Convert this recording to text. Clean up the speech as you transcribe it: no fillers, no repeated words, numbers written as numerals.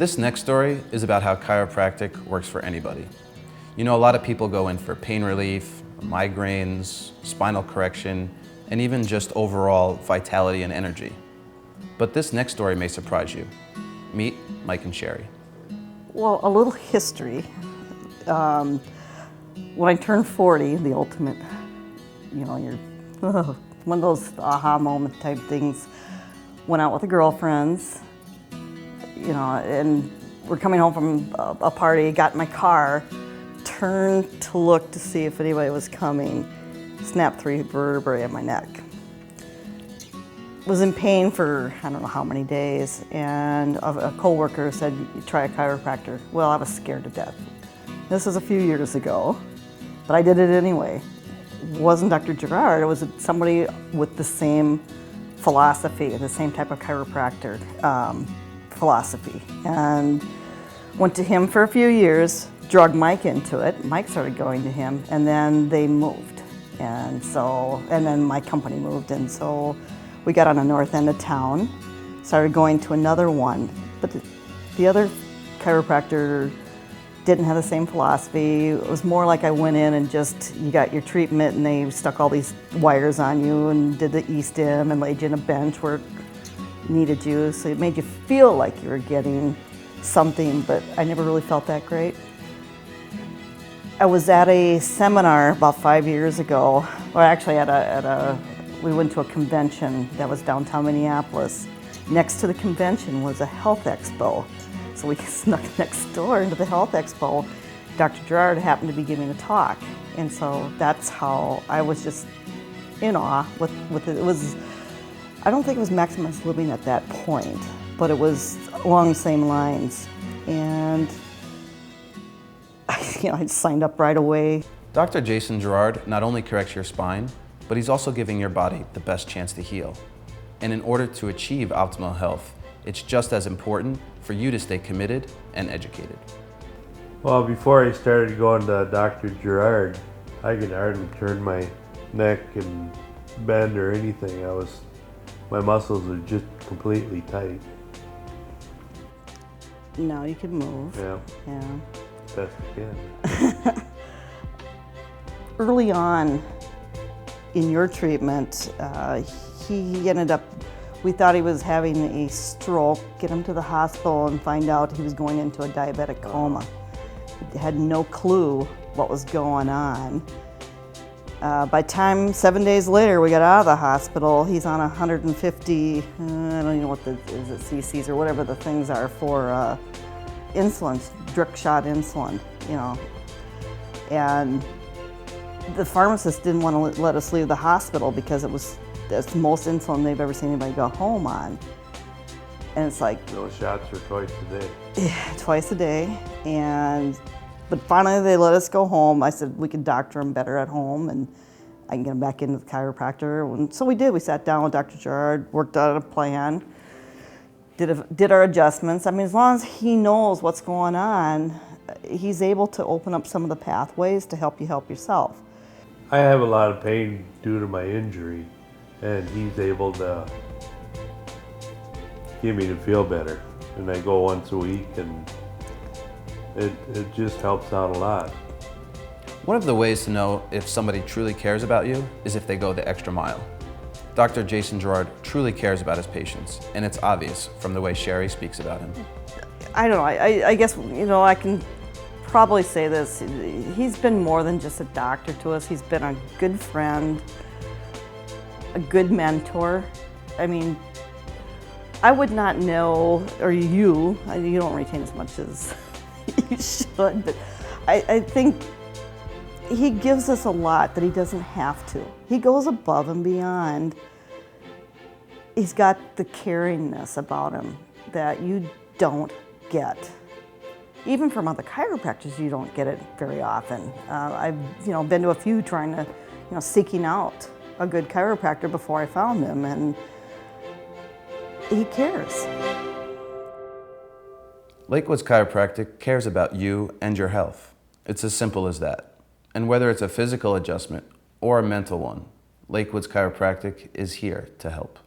This next story is about how chiropractic works for anybody. You know, a lot of people go in for pain relief, migraines, spinal correction, and even just overall vitality and energy. But this next story may surprise you. Meet Mike and Sherry. Well, a little history. When I turned 40, the ultimate, you're one of those aha moment type things. Went out with the girlfriends, and we're coming home from a party, got in my car, turned to look to see if anybody was coming, snapped 3 vertebrae in my neck. Was in pain for I don't know how many days, and a coworker said, try a chiropractor. Well, I was scared to death. This was a few years ago, but I did it anyway. It wasn't Dr. Gerard, it was somebody with the same philosophy, the same type of chiropractor philosophy. And went to him for a few years, drug Mike into it. Mike started going to him, and then they moved. And then my company moved, and so we got on the north end of town, started going to another one. But the other chiropractor didn't have the same philosophy. It was more like I went in and you got your treatment and they stuck all these wires on you and did the E-stim and laid you in a bench where it needed you. So it made you feel like you were getting something, but I never really felt that great. I was at a seminar about 5 years ago, or actually we went to a convention that was downtown Minneapolis. Next to the convention was a health expo. So we snuck next door into the health expo. Dr. Gerard happened to be giving a talk. And so that's how I was just in awe with it. It was, I don't think it was Maximized Living at that point, but it was along the same lines. And I signed up right away. Dr. Jason Gerard not only corrects your spine, but he's also giving your body the best chance to heal. And in order to achieve optimal health, it's just as important for you to stay committed and educated. Well, before I started going to Dr. Gerard, I could hardly turn my neck and bend or anything. My muscles are just completely tight. Now you can move. Yeah. Best I can. Early on in your treatment, he ended up, we thought he was having a stroke, get him to the hospital and find out he was going into a diabetic coma. He had no clue what was going on. By time 7 days later we got out of the hospital, he's on 150, I don't even know what is it cc's or whatever the things are for insulin, drip shot insulin, And the pharmacist didn't want to let us leave the hospital because it's the most insulin they've ever seen anybody go home on. And it's like... Those shots are twice a day. Yeah, twice a day. But finally they let us go home. I said we could doctor him better at home and I can get him back into the chiropractor. And so we did. We sat down with Dr. Gerard, worked out a plan, did our adjustments. I mean, as long as he knows what's going on, he's able to open up some of the pathways to help you help yourself. I have a lot of pain due to my injury, and he's able to get me to feel better. And I go once a week, and it just helps out a lot. One of the ways to know if somebody truly cares about you is if they go the extra mile. Dr. Jason Gerard truly cares about his patients, and it's obvious from the way Sherry speaks about him. I don't know, I guess, I can probably say this, he's been more than just a doctor to us. He's been a good friend, a good mentor. I mean, I would not know, or you don't retain as much as you should, but I think he gives us a lot that he doesn't have to. He goes above and beyond. He's got the caringness about him that you don't get. Even from other chiropractors, you don't get it very often. I've been to a few trying to, seeking out a good chiropractor before I found him, and he cares. Lakewoods Chiropractic cares about you and your health. It's as simple as that. And whether it's a physical adjustment or a mental one, Lakewoods Chiropractic is here to help.